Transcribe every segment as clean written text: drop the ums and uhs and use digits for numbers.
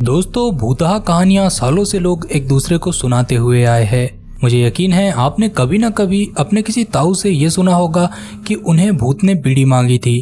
दोस्तों, भूतहा कहानियां सालों से लोग एक दूसरे को सुनाते हुए आए हैं। मुझे यकीन है आपने कभी न कभी अपने किसी ताऊ से ये सुना होगा कि उन्हें भूत ने बीड़ी मांगी थी।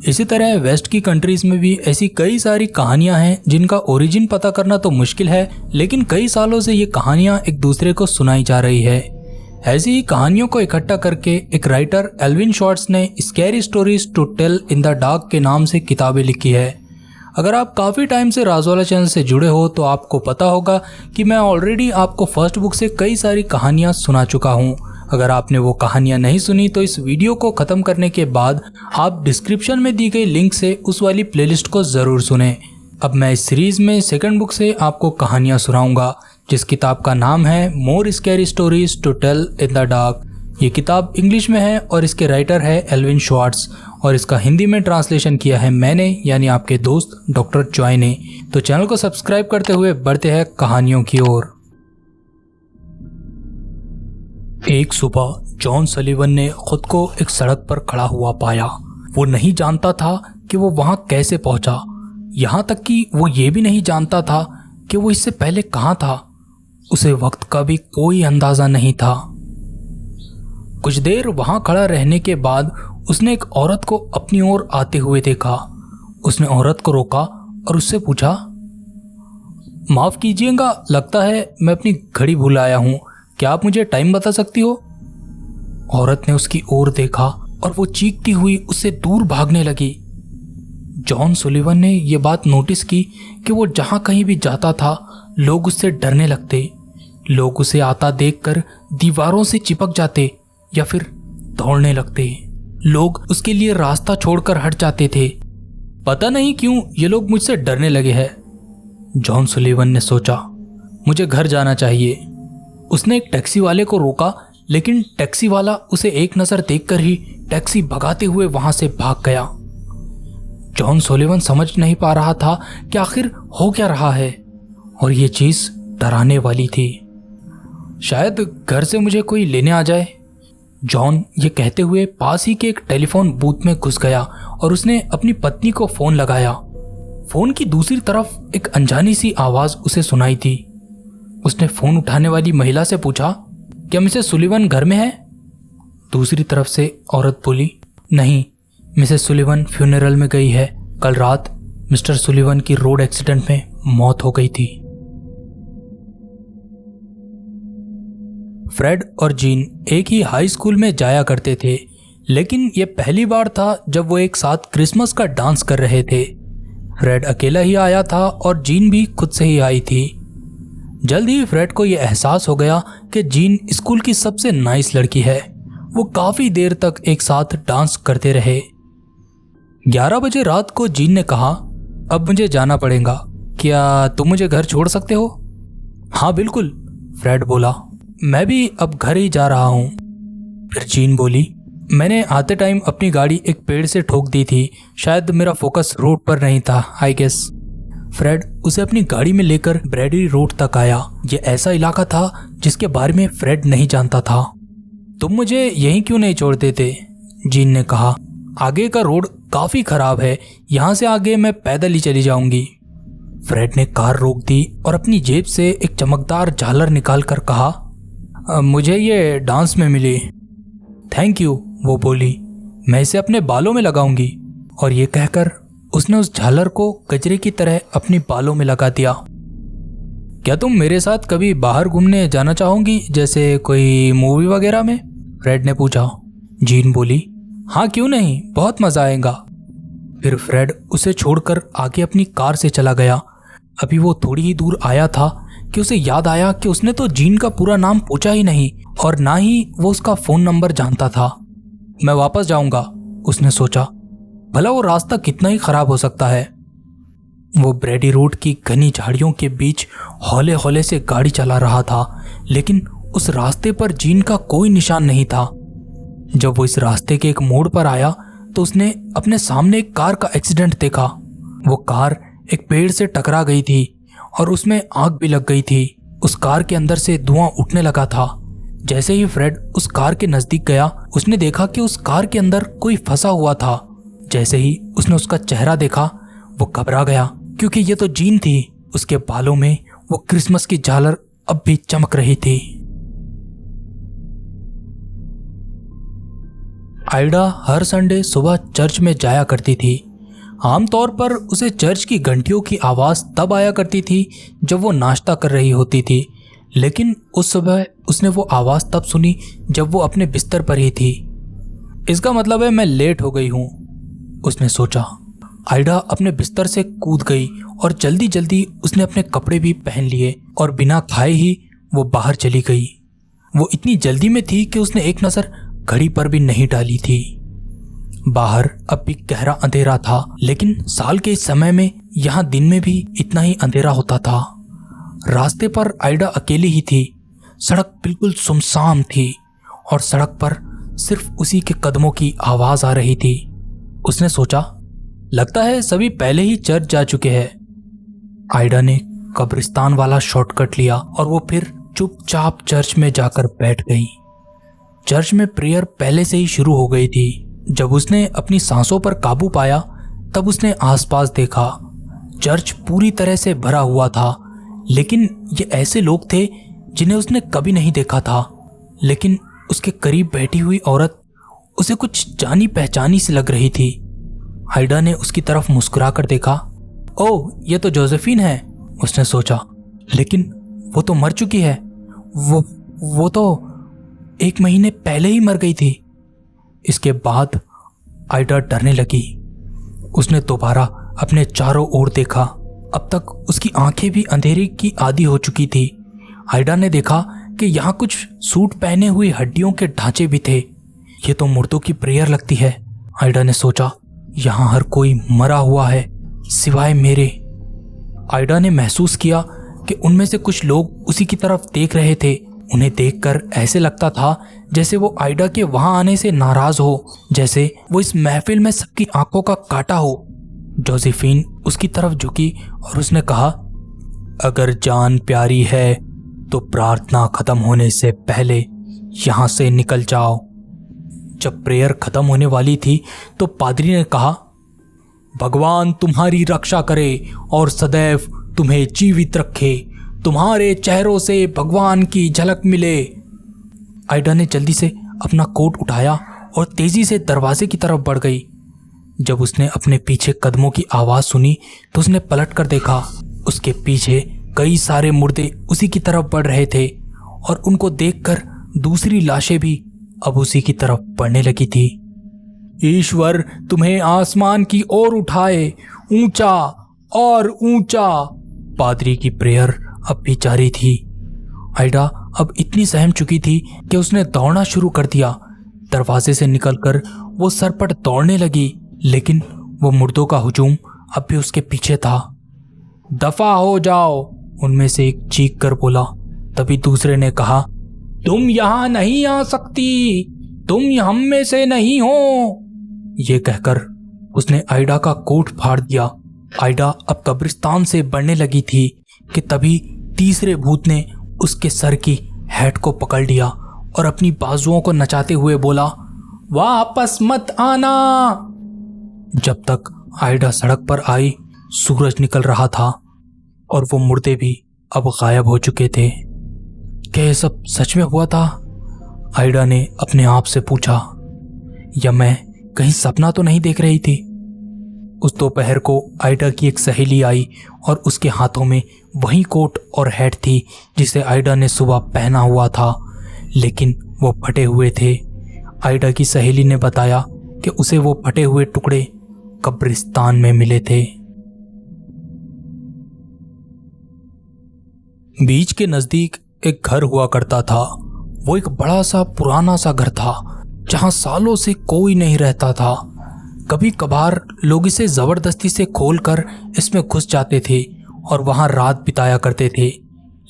इसी तरह वेस्ट की कंट्रीज में भी ऐसी कई सारी कहानियां हैं जिनका ओरिजिन पता करना तो मुश्किल है, लेकिन कई सालों से ये कहानियां एक दूसरे को सुनाई जा रही है। ऐसी ही कहानियों को इकट्ठा करके एक राइटर एल्विन शॉर्ट्स ने scary stories to tell in the dark के नाम से किताबें लिखी है। अगर आप काफ़ी टाइम से राजवाला चैनल से जुड़े हो तो आपको पता होगा कि मैं ऑलरेडी आपको फर्स्ट बुक से कई सारी कहानियां सुना चुका हूं। अगर आपने वो कहानियां नहीं सुनी तो इस वीडियो को ख़त्म करने के बाद आप डिस्क्रिप्शन में दी गई लिंक से उस वाली प्लेलिस्ट को ज़रूर सुनें। अब मैं इस सीरीज़ में सेकंड बुक से आपको कहानियाँ सुनाऊँगा, जिस किताब का नाम है more scary stories to tell in the dark. ये किताब इंग्लिश में है और इसके राइटर है एल्विन शॉर्ट्स और इसका हिंदी में ट्रांसलेशन किया है मैंने, यानी आपके दोस्त डॉक्टर जॉय ने। तो चैनल को सब्सक्राइब करते हुए बढ़ते हैं कहानियों की ओर। एक सुबह जॉन सलीवन ने खुद को एक सड़क पर खड़ा हुआ पाया। वो नहीं जानता था कि वो वहां कैसे पहुंचा, यहाँ तक कि वो ये भी नहीं जानता था कि वो इससे पहले कहाँ था। उसे वक्त का भी कोई अंदाजा नहीं था। कुछ देर वहां खड़ा रहने के बाद उसने एक औरत को अपनी ओर आते हुए देखा। उसने औरत को रोका और उससे पूछा, माफ कीजिएगा, लगता है मैं अपनी घड़ी भूल आया हूं, क्या आप मुझे टाइम बता सकती हो? औरत ने उसकी ओर देखा और वो चीखती हुई उससे दूर भागने लगी। जॉन सुलिवन ने यह बात नोटिस की कि वो जहां कहीं भी जाता था लोग उससे डरने लगते। लोग उसे आता देखकर दीवारों से चिपक जाते या फिर दौड़ने लगते। लोग उसके लिए रास्ता छोड़कर हट जाते थे। पता नहीं क्यों ये लोग मुझसे डरने लगे हैं। जॉन सुलिवन ने सोचा, मुझे घर जाना चाहिए। उसने एक टैक्सी वाले को रोका, लेकिन टैक्सी वाला उसे एक नज़र देखकर ही टैक्सी भगाते हुए वहां से भाग गया। जॉन सुलिवन समझ नहीं पा रहा था कि आखिर हो क्या रहा है, और ये चीज डराने वाली थी। शायद घर से मुझे कोई लेने आ जाए। जॉन ये कहते हुए पास ही के एक टेलीफोन बूथ में घुस गया और उसने अपनी पत्नी को फोन लगाया। फोन की दूसरी तरफ एक अनजानी सी आवाज उसे सुनाई थी। उसने फोन उठाने वाली महिला से पूछा, क्या मिसेस सुलिवन घर में है? दूसरी तरफ से औरत बोली, नहीं, मिसेस सुलिवन फ्यूनरल में गई है। कल रात मिस्टर सुलिवन की रोड एक्सीडेंट में मौत हो गई थी। फ्रेड और जीन एक ही हाई स्कूल में जाया करते थे, लेकिन ये पहली बार था जब वो एक साथ क्रिसमस का डांस कर रहे थे। फ्रेड अकेला ही आया था और जीन भी खुद से ही आई थी। जल्द ही फ्रेड को यह एहसास हो गया कि जीन स्कूल की सबसे नाइस लड़की है। वो काफ़ी देर तक एक साथ डांस करते रहे। 11 बजे रात को जीन ने कहा, अब मुझे जाना पड़ेगा, क्या तुम मुझे घर छोड़ सकते हो? हाँ बिल्कुल, फ्रेड बोला, मैं भी अब घर ही जा रहा हूँ। फिर जीन बोली, मैंने आते टाइम अपनी गाड़ी एक पेड़ से ठोक दी थी, शायद मेरा फोकस रोड पर नहीं था, आई गेस। फ्रेड उसे अपनी गाड़ी में लेकर ब्रैडरी रोड तक आया। ये ऐसा इलाका था जिसके बारे में फ्रेड नहीं जानता था। तुम मुझे यहीं क्यों नहीं छोड़ देते? जीन ने कहा, आगे का रोड काफ़ी खराब है, यहाँ से आगे मैं पैदल ही चली जाऊंगी। फ्रेड ने कार रोक दी और अपनी जेब से एक चमकदार झालर निकाल कर कहा, मुझे ये डांस में मिली। थैंक यू, वो बोली, मैं इसे अपने बालों में लगाऊंगी। और ये कहकर उसने उस झालर को गजरे की तरह अपनी बालों में लगा दिया। क्या तुम मेरे साथ कभी बाहर घूमने जाना चाहोगी, जैसे कोई मूवी वगैरह में? फ्रेड ने पूछा। जीन बोली, हाँ क्यों नहीं, बहुत मजा आएगा। फिर फ्रेड उसे छोड़कर आगे अपनी कार से चला गया। अभी वो थोड़ी ही दूर आया था कि उसे याद आया कि उसने तो जीन का पूरा नाम पूछा ही नहीं और ना ही वो उसका फोन नंबर जानता था। मैं वापस जाऊंगा, उसने सोचा, भला वो रास्ता कितना ही खराब हो सकता है। वो ब्रैडी रोड की घनी झाड़ियों के बीच हौले हौले से गाड़ी चला रहा था, लेकिन उस रास्ते पर जीन का कोई निशान नहीं था। जब वो इस रास्ते के एक मोड़ पर आया तो उसने अपने सामने एक कार का एक्सीडेंट देखा। वो कार एक पेड़ से टकरा गई थी और उसमें आग भी लग गई थी। उस कार के अंदर से धुआं उठने लगा था। जैसे ही फ्रेड उस कार के नजदीक गया, उसने देखा कि उस कार के अंदर कोई फंसा हुआ था। जैसे ही उसने उसका चेहरा देखा, वो घबरा गया, क्योंकि ये तो जीन थी। उसके बालों में वो क्रिसमस की झालर अब भी चमक रही थी। आइडा हर संडे सुबह चर्च में जाया करती थी। आमतौर पर उसे चर्च की घंटियों की आवाज़ तब आया करती थी जब वो नाश्ता कर रही होती थी, लेकिन उस सुबह उसने वो आवाज़ तब सुनी जब वो अपने बिस्तर पर ही थी। इसका मतलब है मैं लेट हो गई हूँ, उसने सोचा। आइडा अपने बिस्तर से कूद गई और जल्दी जल्दी उसने अपने कपड़े भी पहन लिए और बिना खाए ही वो बाहर चली गई। वो इतनी जल्दी में थी कि उसने एक नज़र घड़ी पर भी नहीं डाली थी। बाहर अब भी गहरा अंधेरा था, लेकिन साल के इस समय में यहाँ दिन में भी इतना ही अंधेरा होता था। रास्ते पर आइडा अकेली ही थी। सड़क बिल्कुल सुनसान थी और सड़क पर सिर्फ उसी के कदमों की आवाज आ रही थी। उसने सोचा, लगता है सभी पहले ही चर्च जा चुके हैं। आइडा ने कब्रिस्तान वाला शॉर्टकट लिया और वो फिर चुपचाप चर्च में जाकर बैठ गई। चर्च में प्रेयर पहले से ही शुरू हो गई थी। जब उसने अपनी सांसों पर काबू पाया तब उसने आसपास देखा। चर्च पूरी तरह से भरा हुआ था, लेकिन ये ऐसे लोग थे जिन्हें उसने कभी नहीं देखा था। लेकिन उसके करीब बैठी हुई औरत उसे कुछ जानी पहचानी सी लग रही थी। आइडा ने उसकी तरफ मुस्कुरा कर देखा। ओह, ये तो जोसेफीन है, उसने सोचा। लेकिन वो तो मर चुकी है। वो तो 1 महीने पहले ही मर गई थी। इसके बाद आइडा डरने लगी। उसने दोबारा अपने चारों ओर देखा। अब तक उसकी आंखें भी अंधेरे की आदी हो चुकी थी। आइडा ने देखा कि यहाँ कुछ सूट पहने हुई हड्डियों के ढांचे भी थे। ये तो मुर्दों की प्रेयर लगती है, आइडा ने सोचा। यहाँ हर कोई मरा हुआ है सिवाय मेरे। आइडा ने महसूस किया कि उनमें से कुछ लोग उसी की तरफ देख रहे थे। उन्हें देखकर ऐसे लगता था जैसे वो आइडा के वहां आने से नाराज हो, जैसे वो इस महफिल में सबकी आंखों का कांटा हो। जोसेफीन उसकी तरफ झुकी और उसने कहा, अगर जान प्यारी है तो प्रार्थना खत्म होने से पहले यहां से निकल जाओ। जब प्रेयर खत्म होने वाली थी तो पादरी ने कहा, भगवान तुम्हारी रक्षा करे और सदैव तुम्हें जीवित रखे। तुम्हारे चेहरों से भगवान की झलक मिले। आइडा ने जल्दी से अपना कोट उठाया और तेजी से दरवाजे की तरफ बढ़ गई। जब उसने अपने पीछे कदमों की आवाज सुनी तो उसने पलट कर देखा। उसके पीछे कई सारे मुर्दे उसी की तरफ बढ़ रहे थे और उनको देखकर दूसरी लाशें भी अब उसी की तरफ बढ़ने लगी थी। ईश्वर तुम्हें आसमान की ओर उठाए, ऊंचा और ऊंचा। पादरी की प्रेयर अब भी जारी थी। आइडा अब इतनी सहम चुकी थी कि उसने दौड़ना शुरू कर दिया। दरवाजे से निकलकर वो सरपट दौड़ने लगी, लेकिन वो मुर्दों का हुजूम अब भी उसके पीछे था। दफा हो जाओ, उनमें से एक चीख कर बोला। तभी दूसरे ने कहा, तुम यहां नहीं आ सकती, तुम हम में से नहीं हो। ये कहकर उसने आइडा का कोट फाड़ दिया। आइडा अब कब्रिस्तान से बढ़ने लगी थी कि तभी तीसरे भूत ने उसके सर की हैट को पकड़ लिया और अपनी बाजुओं को नचाते हुए बोला, वापस मत आना। जब तक आइडा सड़क पर आई, सूरज निकल रहा था और वो मुर्दे भी अब गायब हो चुके थे। क्या ये सब सच में हुआ था? आइडा ने अपने आप से पूछा, या मैं कहीं सपना तो नहीं देख रही थी? उस दोपहर को आइडा की एक सहेली आई और उसके हाथों में वही कोट और हैट थी जिसे आइडा ने सुबह पहना हुआ था, लेकिन वो फटे हुए थे। आइडा की सहेली ने बताया कि उसे वो फटे हुए टुकड़े कब्रिस्तान में मिले थे। बीच के नजदीक एक घर हुआ करता था। वो एक बड़ा सा पुराना सा घर था जहां सालों से कोई नहीं रहता था। कभी कभार लोग इसे जबरदस्ती से खोलकर इसमें घुस जाते थे और वहां रात बिताया करते थे,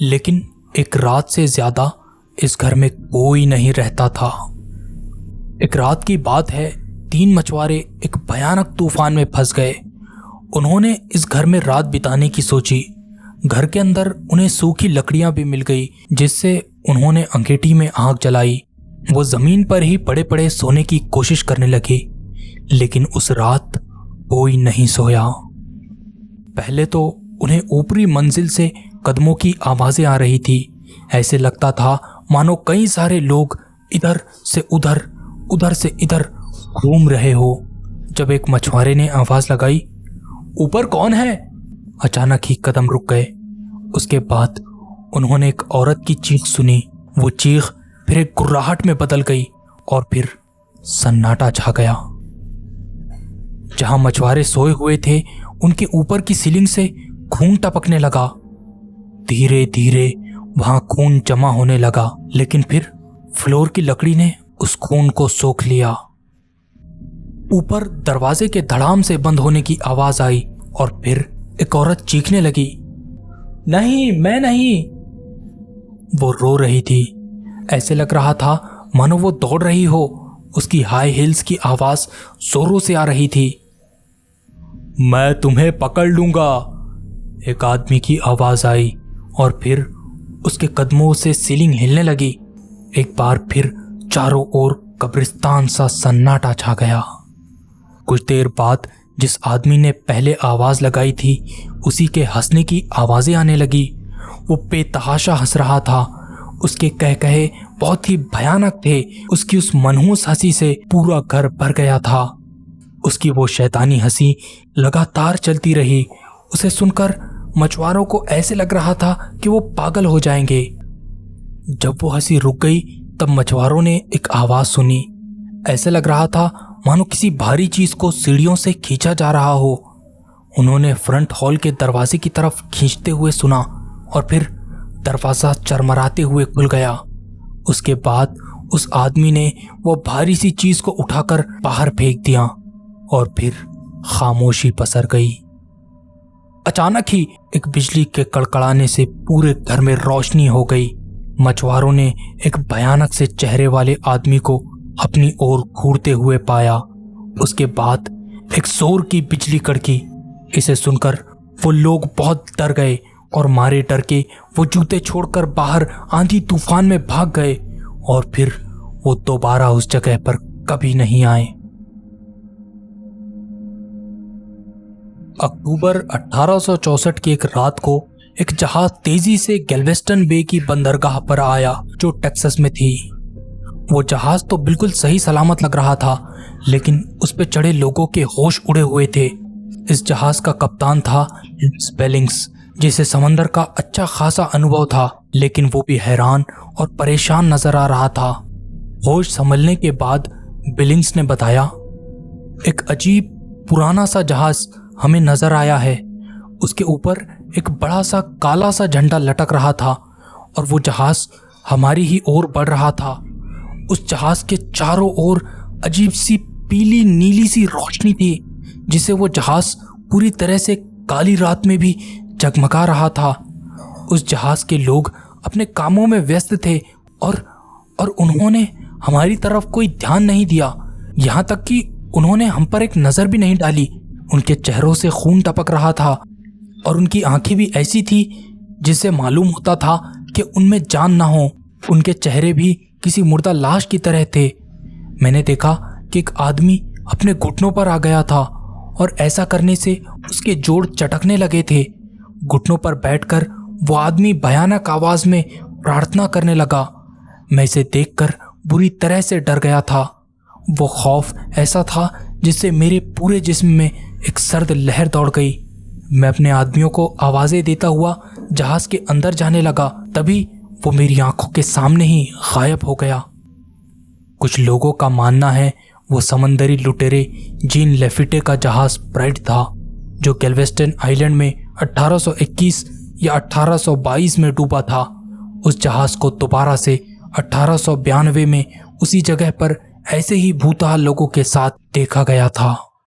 लेकिन एक रात से ज्यादा इस घर में कोई नहीं रहता था। एक रात की बात है, 3 मछुआरे एक भयानक तूफान में फंस गए। उन्होंने इस घर में रात बिताने की सोची। घर के अंदर उन्हें सूखी लकड़ियां भी मिल गई, जिससे उन्होंने अंगीठी में आग जलाई। वो जमीन पर ही पड़े पड़े सोने की कोशिश करने लगे, लेकिन उस रात कोई नहीं सोया। पहले तो उन्हें ऊपरी मंजिल से कदमों की आवाज़ें आ रही थी। ऐसे लगता था मानो कई सारे लोग इधर से उधर, उधर से इधर घूम रहे हो। जब एक मछुआरे ने आवाज़ लगाई, ऊपर कौन है? अचानक ही कदम रुक गए। उसके बाद उन्होंने एक औरत की चीख सुनी। वो चीख फिर एक गुर्राहट में बदल गई और फिर सन्नाटा छा गया। जहां मछुआरे सोए हुए थे उनके ऊपर की सीलिंग से खून टपकने लगा। धीरे धीरे वहां खून जमा होने लगा, लेकिन फिर फ्लोर की लकड़ी ने उस खून को सोख लिया। ऊपर दरवाजे के धड़ाम से बंद होने की आवाज आई और फिर एक औरत चीखने लगी, नहीं, मैं नहीं। वो रो रही थी। ऐसे लग रहा था मानो वो दौड़ रही हो। उसकी हाई हील्स की आवाज जोरों से आ रही थी। मैं तुम्हें पकड़ लूंगा, एक आदमी की आवाज आई और फिर उसके कदमों से सीलिंग हिलने लगी। एक बार फिर चारों ओर कब्रिस्तान सा सन्नाटा छा गया। कुछ देर बाद जिस आदमी ने पहले आवाज लगाई थी उसी के हंसने की आवाजें आने लगी। वो बेतहाशा हंस रहा था। उसके कह कहे बहुत ही भयानक थे। उसकी उस मनहूस हंसी से पूरा घर भर गया था। उसकी वो शैतानी हंसी लगातार चलती रही। उसे सुनकर मछुआरों को ऐसे लग रहा था कि वो पागल हो जाएंगे। जब वो हंसी रुक गई तब मछुआरों ने एक आवाज सुनी। ऐसे लग रहा था मानो किसी भारी चीज को सीढ़ियों से खींचा जा रहा हो। उन्होंने फ्रंट हॉल के दरवाजे की तरफ खींचते हुए सुना और फिर दरवाजा चरमराते हुए खुल गया। उसके बाद उस आदमी ने वो भारी सी चीज को उठाकर बाहर फेंक दिया और फिर खामोशी पसर गई। अचानक ही एक बिजली के कड़कड़ाने से पूरे घर में रोशनी हो गई। मछुआरों ने एक भयानक से चेहरे वाले आदमी को अपनी ओर घूरते हुए पाया। उसके बाद एक जोर की बिजली कड़की। इसे सुनकर वो लोग बहुत डर गए और मारे डर के वो जूते छोड़कर बाहर आंधी तूफान में भाग गए और फिर वो दोबारा उस जगह पर कभी नहीं आए। अक्टूबर 1864 की एक रात को एक जहाज तेजी से गैल्वेस्टन बे की बंदरगाह पर आया जो टेक्सास में थी। वो जहाज तो बिल्कुल सही सलामत लग रहा था, लेकिन उस पे चढ़े लोगों के होश उड़े हुए थे। इस जहाज का कप्तान था लुइस बेलिंग्स, जिसे समंदर का अच्छा खासा अनुभव था, लेकिन वो भी हैरान और परेशान नजर आ रहा था। होश संभलने के बाद बिलिंग्स ने बताया, एक अजीब पुराना सा जहाज हमें नजर आया है। उसके ऊपर एक बड़ा सा काला सा झंडा लटक रहा था और वो जहाज हमारी ही ओर बढ़ रहा था। उस जहाज के चारों ओर अजीब सी पीली नीली सी रोशनी थी, जिसे वो जहाज पूरी तरह से काली रात में भी जगमगा रहा था। उस जहाज के लोग अपने कामों में व्यस्त थे और उन्होंने हमारी तरफ कोई ध्यान नहीं दिया। यहाँ तक कि उन्होंने हम पर एक नजर भी नहीं डाली। उनके चेहरों से खून टपक रहा था और उनकी आंखें भी ऐसी थी जिससे मालूम होता था कि उनमें जान ना हो। उनके चेहरे भी किसी मुर्दा लाश की तरह थे। मैंने देखा कि एक आदमी अपने घुटनों पर आ गया था और ऐसा करने से उसके जोड़ चटकने लगे थे। घुटनों पर बैठकर वो आदमी भयानक आवाज में प्रार्थना करने लगा। मैं इसे देखकर बुरी तरह से डर गया था। वो खौफ ऐसा था जिससे मेरे पूरे जिस्म में एक सर्द लहर दौड़ गई। मैं अपने आदमियों को आवाजें देता हुआ जहाज के अंदर जाने लगा। तभी वो मेरी आंखों के सामने ही गायब हो गया। कुछ लोगों का मानना है वो समंदरी लुटेरे जीन लेफिटे का जहाज प्राइड था, जो गैल्वेस्टन आइलैंड में 1821 या 1822 में डूबा था। उस जहाज को दोबारा से 1892 में उसी जगह पर ऐसे ही भूतहाल लोगों के साथ देखा गया था।